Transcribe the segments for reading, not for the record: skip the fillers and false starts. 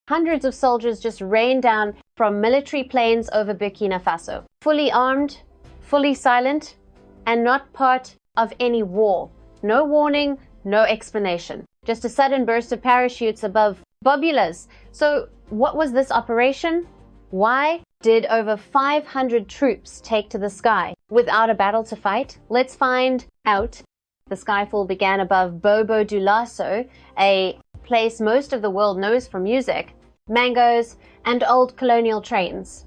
hundreds of soldiers just rain down from military planes over Burkina Faso, fully armed, fully silent, and not part of any war. No warning, no explanation. Just a sudden burst of parachutes above Bobulas. So what was this operation? Why did over 500 troops take to the sky without a battle to fight? Let's find out. The skyfall began above Bobo Dioulasso, a place most of the world knows for music, mangoes, and old colonial trains.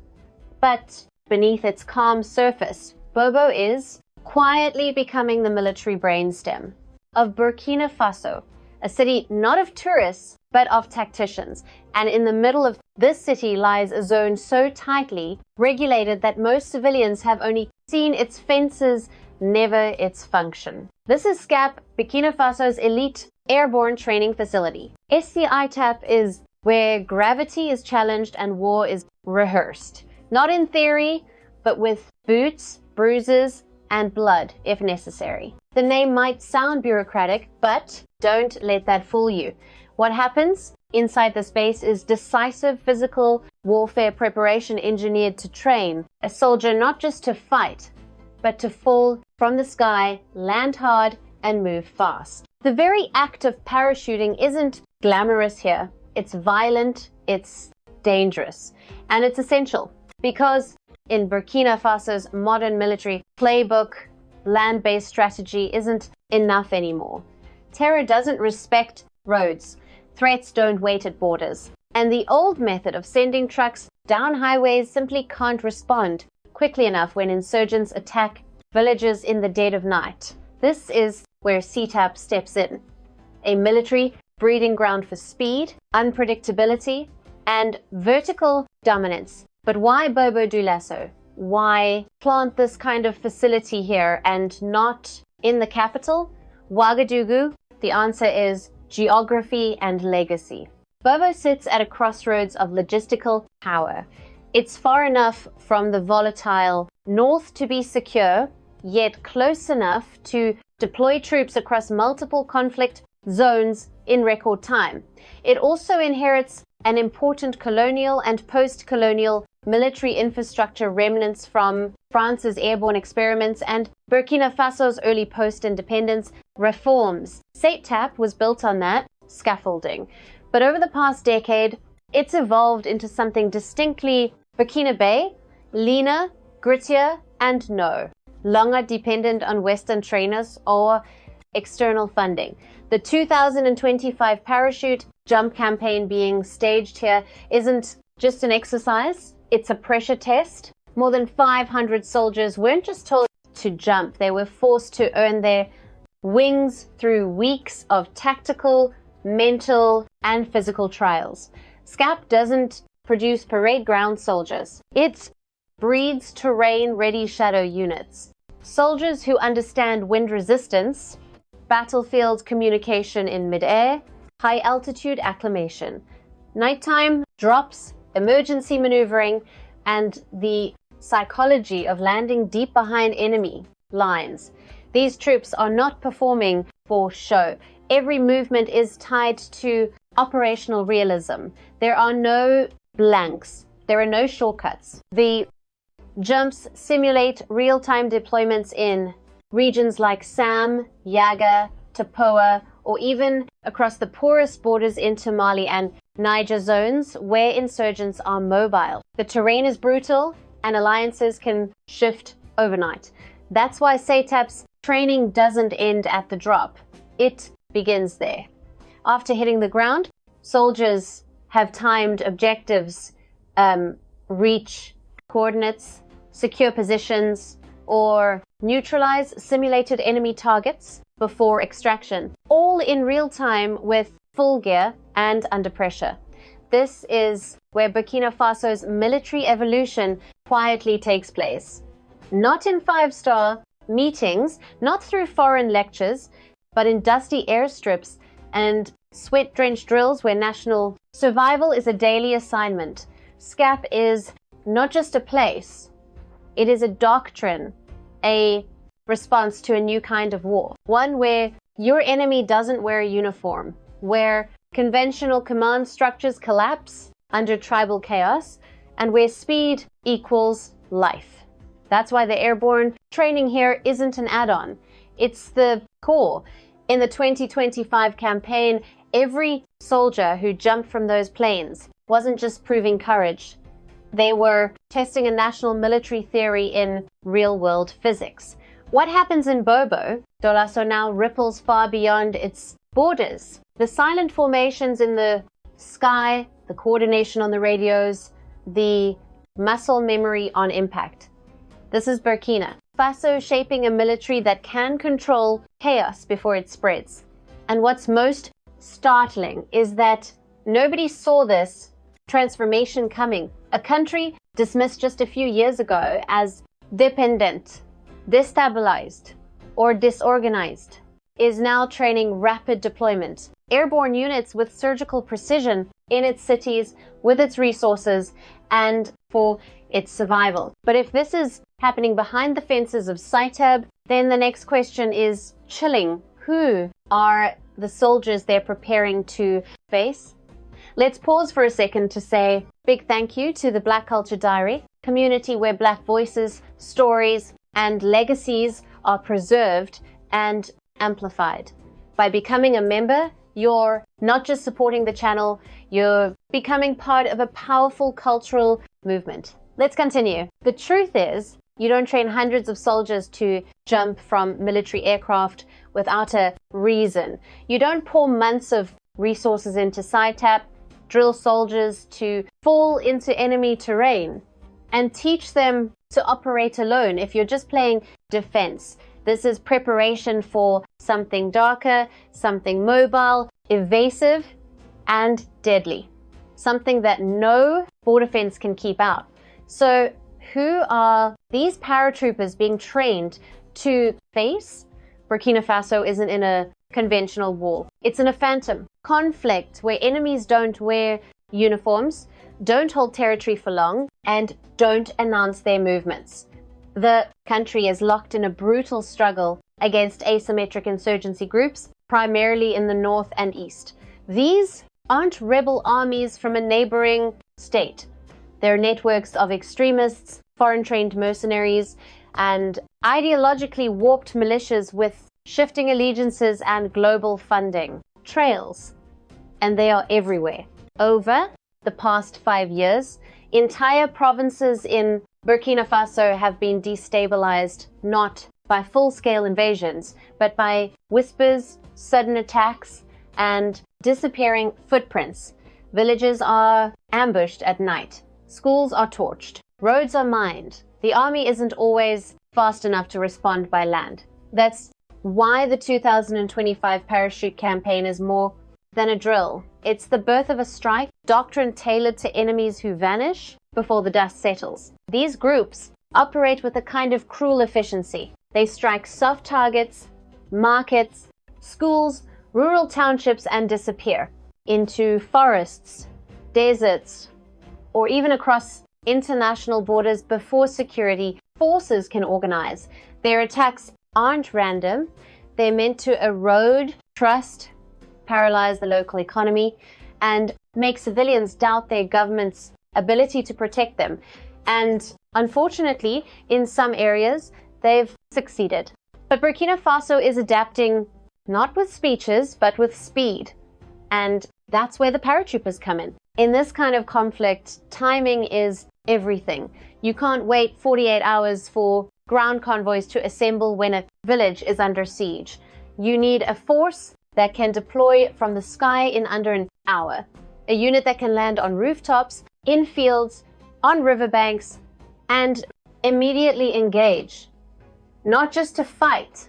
But beneath its calm surface, Bobo is quietly becoming the military brainstem of Burkina Faso, a city not of tourists, but of tacticians. And in the middle of this city lies a zone so tightly regulated that most civilians have only seen its fences, never its function. This is SCAP, Burkina Faso's elite airborne training facility. SCITAP is where gravity is challenged and war is rehearsed. Not in theory, but with boots, bruises, and blood if necessary. The name might sound bureaucratic, but don't let that fool you. What happens inside the space is decisive physical warfare preparation engineered to train a soldier not just to fight, but to fall from the sky, land hard, and move fast. The very act of parachuting isn't glamorous here. It's violent, it's dangerous, and it's essential because in Burkina Faso's modern military playbook, land-based strategy isn't enough anymore. Terror doesn't respect roads. Threats don't wait at borders. And the old method of sending trucks down highways simply can't respond quickly enough when insurgents attack villages in the dead of night. This is where CTAP steps in. A military breeding ground for speed, unpredictability, and vertical dominance. But why Bobo Dioulasso? Why plant this kind of facility here and not in the capital, Ouagadougou? The answer is geography and legacy. Bobo sits at a crossroads of logistical power. It's far enough from the volatile north to be secure, yet close enough to deploy troops across multiple conflict zones in record time. It also inherits an important colonial and post-colonial military infrastructure remnants from France's airborne experiments and Burkina Faso's early post-independence reforms. SATAP was built on that scaffolding. But over the past decade, it's evolved into something distinctly Burkinabe, leaner, grittier, and longer dependent on Western trainers or external funding. The 2025 parachute jump campaign being staged here isn't just an exercise, it's a pressure test. More than 500 soldiers weren't just told to jump, they were forced to earn their wings through weeks of tactical, mental, and physical trials. SCAP doesn't produce parade ground soldiers. It breeds terrain-ready shadow units. Soldiers who understand wind resistance, battlefield communication in midair, high-altitude acclimation, nighttime drops, emergency maneuvering, and the psychology of landing deep behind enemy lines. These troops are not performing for show. Every movement is tied to operational realism. There are no blanks. There are no shortcuts. The jumps simulate real-time deployments in regions like Sam, Yaga, Tapoa, or even across the poorest borders into Mali and Niger zones where insurgents are mobile. The terrain is brutal and alliances can shift overnight. That's why SATAP's training doesn't end at the drop. It begins there. After hitting the ground, soldiers have timed objectives, reach coordinates, secure positions, or neutralize simulated enemy targets before extraction, all in real time with full gear and under pressure. This is where Burkina Faso's military evolution quietly takes place. Not in five-star meetings, not through foreign lectures, but in dusty airstrips and sweat-drenched drills where national survival is a daily assignment. SCAP is not just a place, it is a doctrine, a response to a new kind of war. One where your enemy doesn't wear a uniform, where conventional command structures collapse under tribal chaos, and where speed equals life. That's why the airborne training here isn't an add-on. It's the core. In the 2025 campaign, every soldier who jumped from those planes wasn't just proving courage. They were testing a national military theory in real-world physics. What happens in Bobo, Dolaso, now ripples far beyond its borders. The silent formations in the sky, the coordination on the radios, the muscle memory on impact. This is Burkina Faso shaping a military that can control chaos before it spreads. And what's most startling is that nobody saw this transformation coming. A country dismissed just a few years ago as dependent, destabilized, or disorganized is now training rapid deployment. Airborne units with surgical precision in its cities, with its resources, and for its survival. But if this is happening behind the fences of Saitab, then the next question is chilling. Who are the soldiers they're preparing to face? Let's pause for a second to say big thank you to the Black Culture Diary, community where Black voices, stories, and legacies are preserved and amplified. By becoming a member, you're not just supporting the channel, you're becoming part of a powerful cultural movement. Let's continue. The truth is, you don't train hundreds of soldiers to jump from military aircraft without a reason. You don't pour months of resources into SITAP, drill soldiers to fall into enemy terrain, and teach them to operate alone if you're just playing defense. This is preparation for something darker, something mobile, evasive, and deadly. Something that no border fence can keep out. So who are these paratroopers being trained to face? Burkina Faso isn't in a conventional war. It's in a phantom conflict where enemies don't wear uniforms, don't hold territory for long, and don't announce their movements. The country is locked in a brutal struggle against asymmetric insurgency groups, primarily in the north and east. These aren't rebel armies from a neighboring state. They're networks of extremists, foreign-trained mercenaries, and ideologically warped militias with shifting allegiances and global funding. Trails. And they are everywhere. Over the past 5 years, entire provinces in Burkina Faso have been destabilized not by full-scale invasions, but by whispers, sudden attacks, and disappearing footprints. Villages are ambushed at night. Schools are torched. Roads are mined. The army isn't always fast enough to respond by land. That's why the 2025 parachute campaign is more than a drill. It's the birth of a strike, doctrine tailored to enemies who vanish before the dust settles. These groups operate with a kind of cruel efficiency. They strike soft targets, markets, schools, rural townships, and disappear into forests, deserts, or even across international borders before security forces can organize. Their attacks aren't random. They're meant to erode trust, paralyze the local economy, and make civilians doubt their government's ability to protect them. And unfortunately, in some areas, they've succeeded. But Burkina Faso is adapting not with speeches, but with speed. And that's where the paratroopers come in. In this kind of conflict, timing is everything. You can't wait 48 hours for ground convoys to assemble when a village is under siege. You need a force that can deploy from the sky in under an hour. A unit that can land on rooftops, in fields, on riverbanks, and immediately engage. Not just to fight,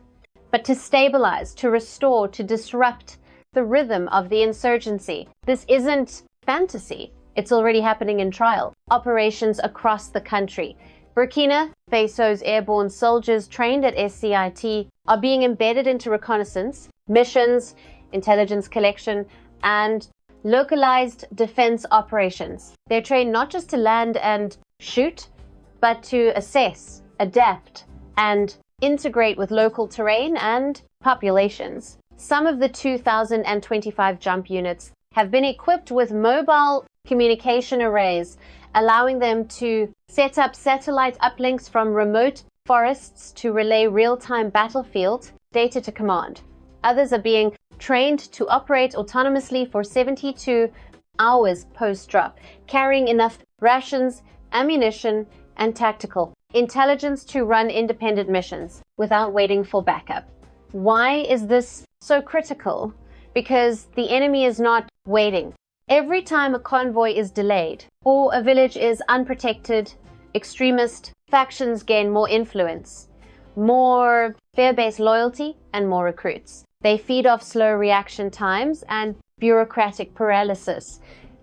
but to stabilize, to restore, to disrupt the rhythm of the insurgency. This isn't fantasy. It's already happening in trial. Operations across the country. Burkina Faso's airborne soldiers trained at SCIT are being embedded into reconnaissance, missions, intelligence collection, and localized defense operations. They're trained not just to land and shoot, but to assess, adapt, and integrate with local terrain and populations. Some of the 2025 jump units have been equipped with mobile communication arrays, allowing them to set up satellite uplinks from remote forests to relay real-time battlefield data to command. Others are being trained to operate autonomously for 72 hours post-drop, carrying enough rations, ammunition, and tactical intelligence to run independent missions without waiting for backup. Why is this so critical? Because the enemy is not waiting. Every time a convoy is delayed or a village is unprotected, extremist factions gain more influence, more fear-based loyalty, and more recruits. They feed off slow reaction times and bureaucratic paralysis.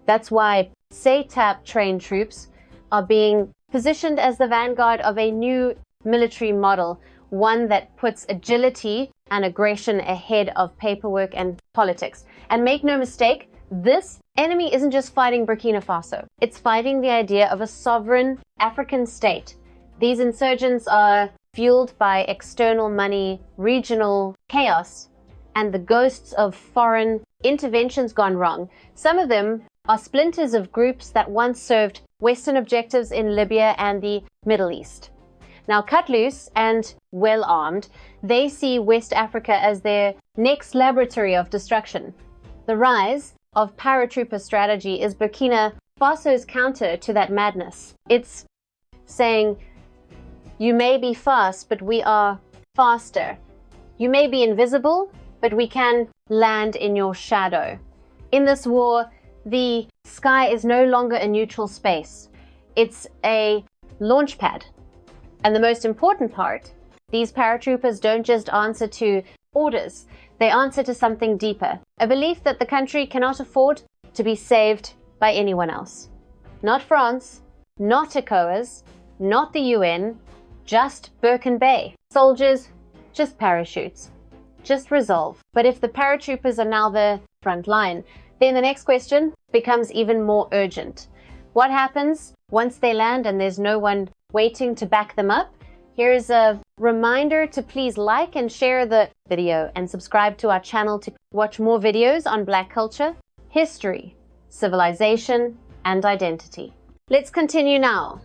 That's why SATAP-trained troops are being positioned as the vanguard of a new military model, one that puts agility and aggression ahead of paperwork and politics. And make no mistake, this enemy isn't just fighting Burkina Faso. It's fighting the idea of a sovereign African state. These insurgents are fueled by external money, regional chaos, and the ghosts of foreign interventions gone wrong. Some of them are splinters of groups that once served Western objectives in Libya and the Middle East. Now, cut loose and well-armed, they see West Africa as their next laboratory of destruction. The rise of paratrooper strategy is Burkina Faso's counter to that madness. It's saying, you may be fast, but we are faster. You may be invisible, but we can land in your shadow. In this war, the sky is no longer a neutral space. It's a launch pad. And the most important part, these paratroopers don't just answer to orders. They answer to something deeper, a belief that the country cannot afford to be saved by anyone else. Not France, not ECOWAS, not the UN, just Birken Bay. Soldiers, just parachutes, just resolve. But if the paratroopers are now the front line, then the next question becomes even more urgent. What happens once they land and there's no one waiting to back them up? Here's a reminder to please like and share the video and subscribe to our channel to watch more videos on Black culture, history, civilization, and identity. Let's continue now.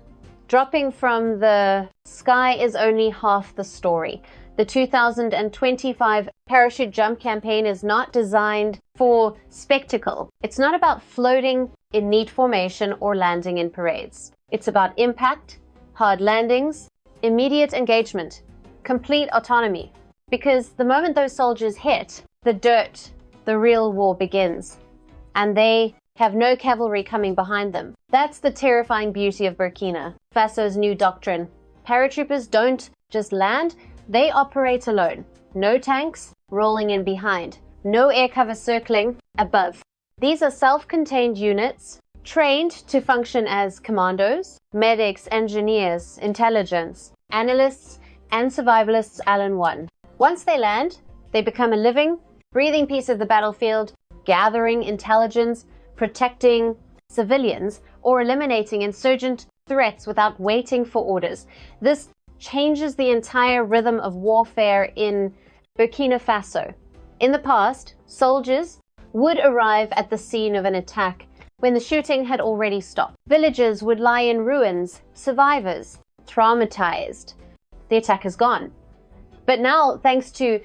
Dropping from the sky is only half the story. The 2025 parachute jump campaign is not designed for spectacle. It's not about floating in neat formation or landing in parades. It's about impact, hard landings, immediate engagement, complete autonomy. Because the moment those soldiers hit the dirt, the real war begins. And they have no cavalry coming behind them. That's the terrifying beauty of Burkina Faso's new doctrine. Paratroopers don't just land, they operate alone. No tanks rolling in behind. No air cover circling above. These are self-contained units trained to function as commandos, medics, engineers, intelligence, analysts, and survivalists all in one. Once they land, they become a living, breathing piece of the battlefield, gathering intelligence, protecting civilians, or eliminating insurgent threats without waiting for orders. This changes the entire rhythm of warfare in Burkina Faso. In the past, soldiers would arrive at the scene of an attack when the shooting had already stopped. Villages would lie in ruins, survivors traumatized. The attack is gone. But now, thanks to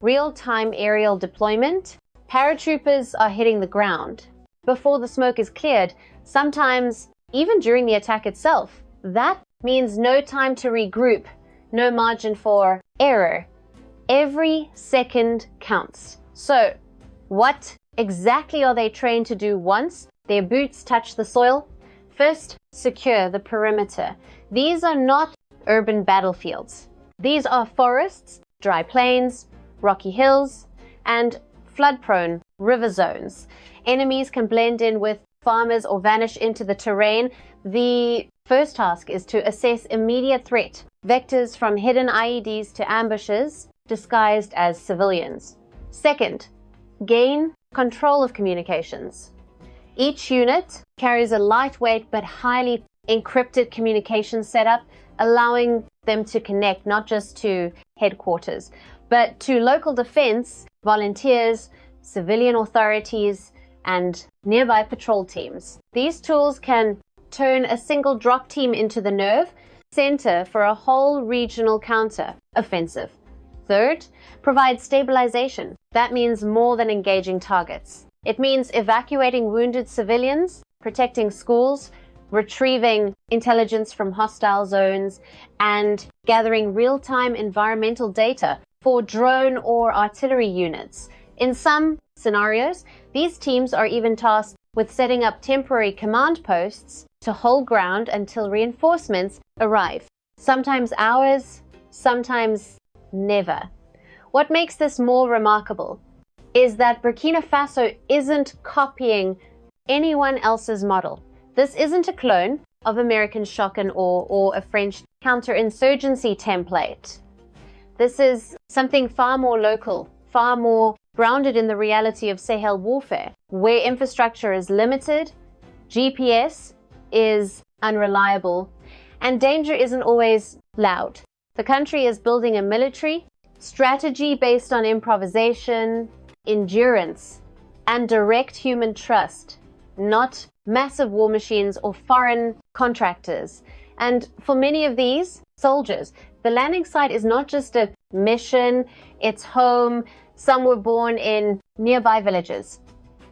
real-time aerial deployment, paratroopers are hitting the ground before the smoke is cleared, sometimes even during the attack itself. That means no time to regroup, no margin for error. Every second counts. So, what exactly are they trained to do once their boots touch the soil? First, secure the perimeter. These are not urban battlefields. These are forests, dry plains, rocky hills, and flood-prone river zones. Enemies can blend in with farmers or vanish into the terrain. The first task is to assess immediate threat, vectors from hidden IEDs to ambushes disguised as civilians. Second, gain control of communications. Each unit carries a lightweight but highly encrypted communication setup, allowing them to connect not just to headquarters, but to local defense, volunteers, civilian authorities, and nearby patrol teams. These tools can turn a single drop team into the nerve center for a whole regional counter-offensive. Third, provide stabilization. That means more than engaging targets. It means evacuating wounded civilians, protecting schools, retrieving intelligence from hostile zones, and gathering real-time environmental data for drone or artillery units. In some scenarios, these teams are even tasked with setting up temporary command posts to hold ground until reinforcements arrive. Sometimes hours, sometimes never. What makes this more remarkable is that Burkina Faso isn't copying anyone else's model. This isn't a clone of American shock and awe or a French counterinsurgency template. This is something far more local, far more grounded in the reality of Sahel warfare, where infrastructure is limited, GPS is unreliable, and danger isn't always loud. The country is building a military strategy based on improvisation, endurance, and direct human trust, not massive war machines or foreign contractors. And for many of these soldiers, the landing site is not just a mission, it's home. Some were born in nearby villages.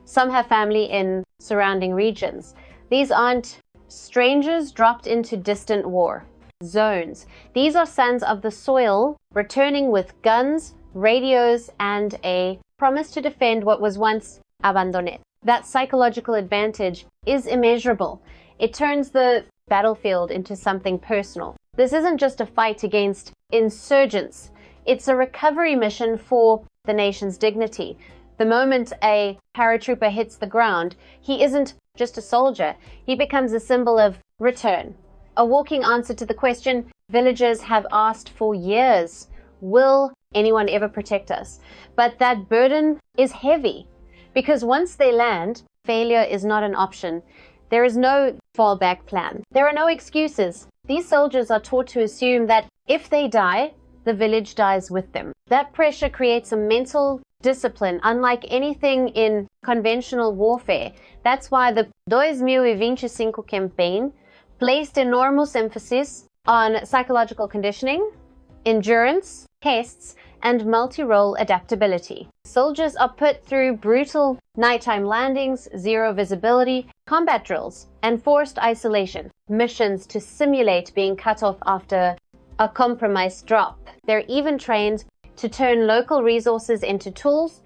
Some have family in surrounding regions. These aren't strangers dropped into distant war zones. These are sons of the soil returning with guns, radios, and a promise to defend what was once abandoned. That psychological advantage is immeasurable. It turns the battlefield into something personal. This isn't just a fight against insurgents. It's a recovery mission for the nation's dignity. The moment a paratrooper hits the ground, he isn't just a soldier. He becomes a symbol of return, a walking answer to the question villagers have asked for years. Will anyone ever protect us? But that burden is heavy, because once they land, failure is not an option. There is no fallback plan. There are no excuses. These soldiers are taught to assume that if they die, the village dies with them. That pressure creates a mental discipline unlike anything in conventional warfare. That's why the 2025 campaign placed enormous emphasis on psychological conditioning, endurance, tests, and multi-role adaptability. Soldiers are put through brutal nighttime landings, zero visibility, combat drills, and forced isolation, missions to simulate being cut off after a compromised drop. They're even trained to turn local resources into tools,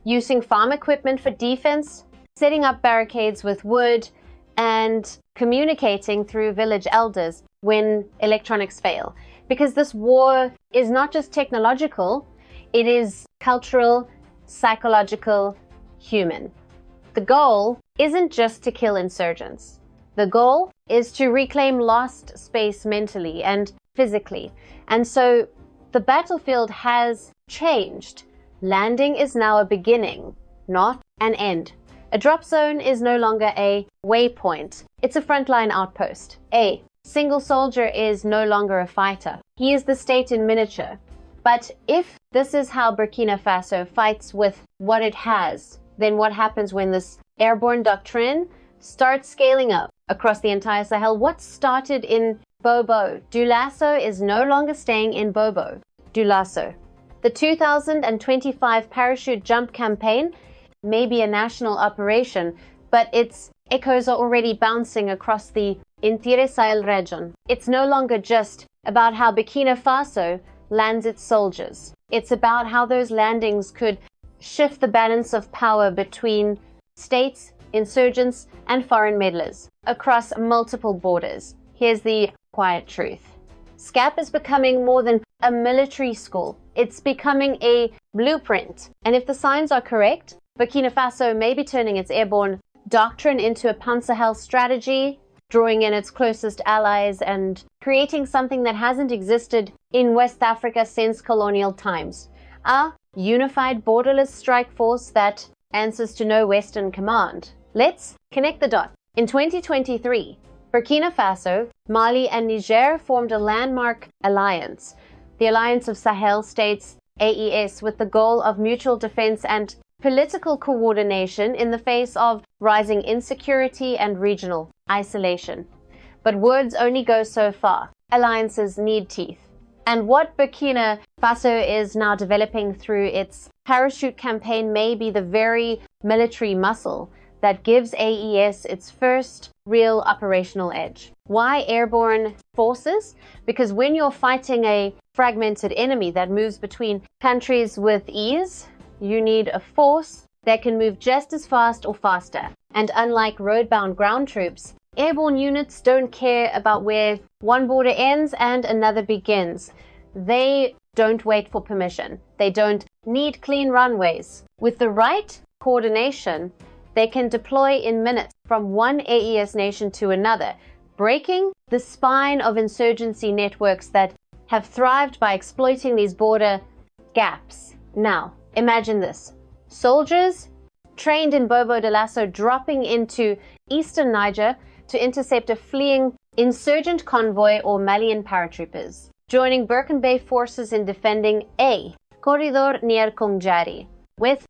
using farm equipment for defense, setting up barricades with wood, and communicating through village elders when electronics fail. Because this war is not just technological, it is cultural, psychological, human. The goal isn't just to kill insurgents. The goal is to reclaim lost space mentally and physically. And so the battlefield has changed. Landing is now a beginning, not an end. A drop zone is no longer a waypoint. It's a frontline outpost. A single soldier is no longer a fighter. He is the state in miniature. But if this is how Burkina Faso fights with what it has, then what happens when this airborne doctrine starts scaling up across the entire Sahel? What started in Bobo? Dulasso is no longer staying in Bobo. Dulasso. The 2025 parachute jump campaign may be a national operation, but its echoes are already bouncing across the entire Sahel region. It's no longer just about how Burkina Faso lands its soldiers. It's about how those landings could shift the balance of power between states, insurgents, and foreign meddlers across multiple borders. Here's the quiet truth. SCAP is becoming more than a military school. It's becoming a blueprint. And if the signs are correct, Burkina Faso may be turning its airborne doctrine into a pansahal strategy, drawing in its closest allies and creating something that hasn't existed in West Africa since colonial times. A unified borderless strike force that answers to no Western command. Let's connect the dots. In 2023, Burkina Faso, Mali, and Niger formed a landmark alliance, the Alliance of Sahel States, AES, with the goal of mutual defense and political coordination in the face of rising insecurity and regional isolation. But words only go so far. Alliances need teeth. And what Burkina Faso is now developing through its parachute campaign may be the very military muscle that gives AES its first real operational edge. Why airborne forces? Because when you're fighting a fragmented enemy that moves between countries with ease, you need a force that can move just as fast or faster. And unlike road-bound ground troops, airborne units don't care about where one border ends and another begins. They don't wait for permission. They don't need clean runways. With the right coordination, they can deploy in minutes from one AES nation to another, breaking the spine of insurgency networks that have thrived by exploiting these border gaps. Now, imagine this. Soldiers trained in Bobo de Lasso dropping into eastern Niger to intercept a fleeing insurgent convoy or Malian paratroopers, joining Burkina Faso forces in defending a corridor near Kongjari, with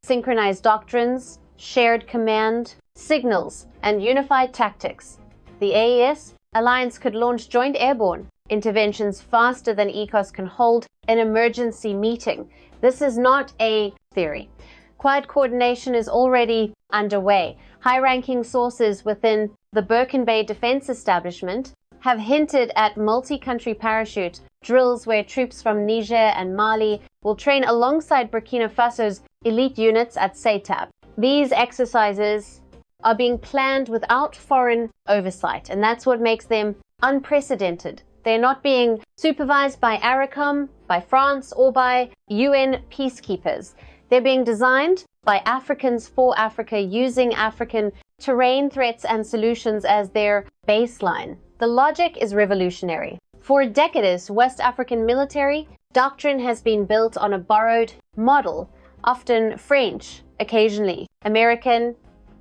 synchronized doctrines, shared command, signals, and unified tactics. The AES alliance could launch joint airborne interventions faster than ECOS can hold an emergency meeting. This is not a theory. Quiet coordination is already underway. High-ranking sources within the Burkina Faso defense establishment have hinted at multi-country parachute drills where troops from Niger and Mali will train alongside Burkina Faso's elite units at Seytab. These exercises are being planned without foreign oversight, and that's what makes them unprecedented. They're not being supervised by ARICOM, by France, or by UN peacekeepers. They're being designed by Africans for Africa, using African terrain threats and solutions as their baseline. The logic is revolutionary. For decades, West African military doctrine has been built on a borrowed model, often French, occasionally American,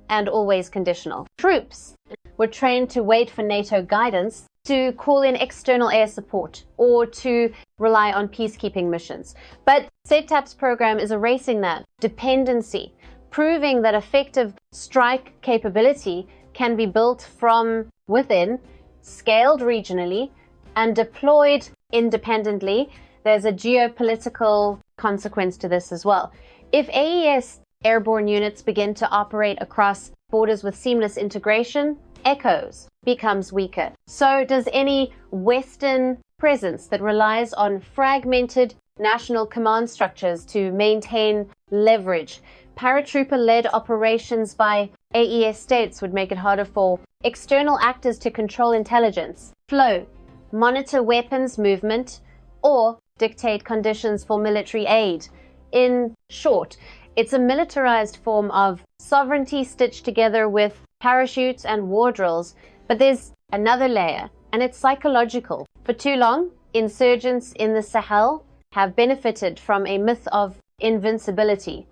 and always conditional. Troops were trained to wait for NATO guidance, to call in external air support, or to rely on peacekeeping missions. But Seytab's program is erasing that dependency, proving that effective strike capability can be built from within, scaled regionally, and deployed independently. There's a geopolitical consequence to this as well. If AES airborne units begin to operate across borders with seamless integration, ECOS becomes weaker. So does any Western presence that relies on fragmented national command structures to maintain leverage. Paratrooper-led operations by AES states would make it harder for external actors to control intelligence, flow, monitor weapons movement, or dictate conditions for military aid. In short, it's a militarized form of sovereignty stitched together with parachutes and war drills. But there's another layer, and it's psychological. For too long, insurgents in the Sahel have benefited from a myth of invincibility.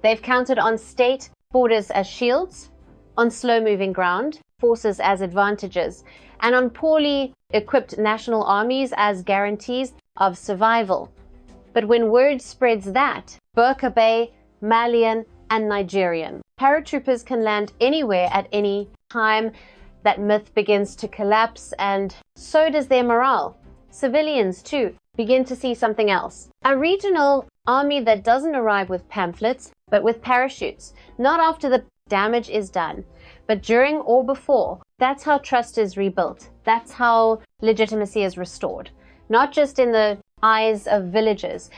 They've counted on state borders as shields, on slow-moving ground forces as advantages, and on poorly equipped national armies as guarantees of survival. But when word spreads that Burkina Faso, Malian, and Nigerian paratroopers can land anywhere at any time, that myth begins to collapse, and so does their morale. Civilians, too, begin to see something else. A regional army that doesn't arrive with pamphlets, but with parachutes, not after the damage is done, but during or before. That's how trust is rebuilt. That's how legitimacy is restored. Not just in the eyes of villagers,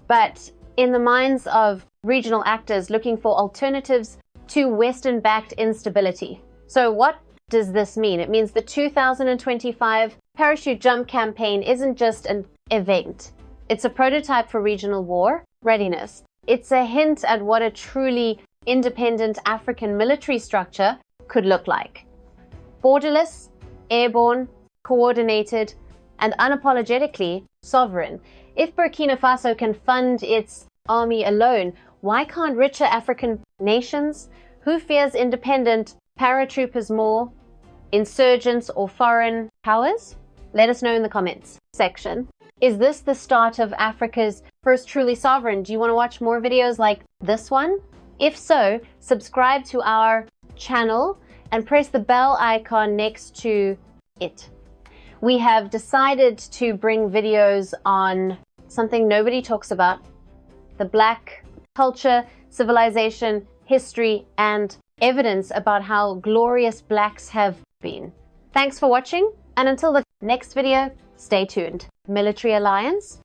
but in the minds of regional actors looking for alternatives to Western-backed instability. So what does this mean? It means the 2025 parachute jump campaign isn't just an event. It's a prototype for regional war readiness. It's a hint at what a truly independent African military structure could look like. Borderless, airborne, coordinated, and unapologetically sovereign. If Burkina Faso can fund its army alone, why can't richer African nations? Who fears independent paratroopers more, insurgents or foreign powers? Let us know in the comments section. Is this the start of Africa's first truly sovereign? Do you want to watch more videos like this one? If so, subscribe to our channel and press the bell icon next to it. We have decided to bring videos on something nobody talks about: the Black culture, civilization, history, and evidence about how glorious Blacks have been. Thanks for watching, and until the next video, stay tuned. Military alliance?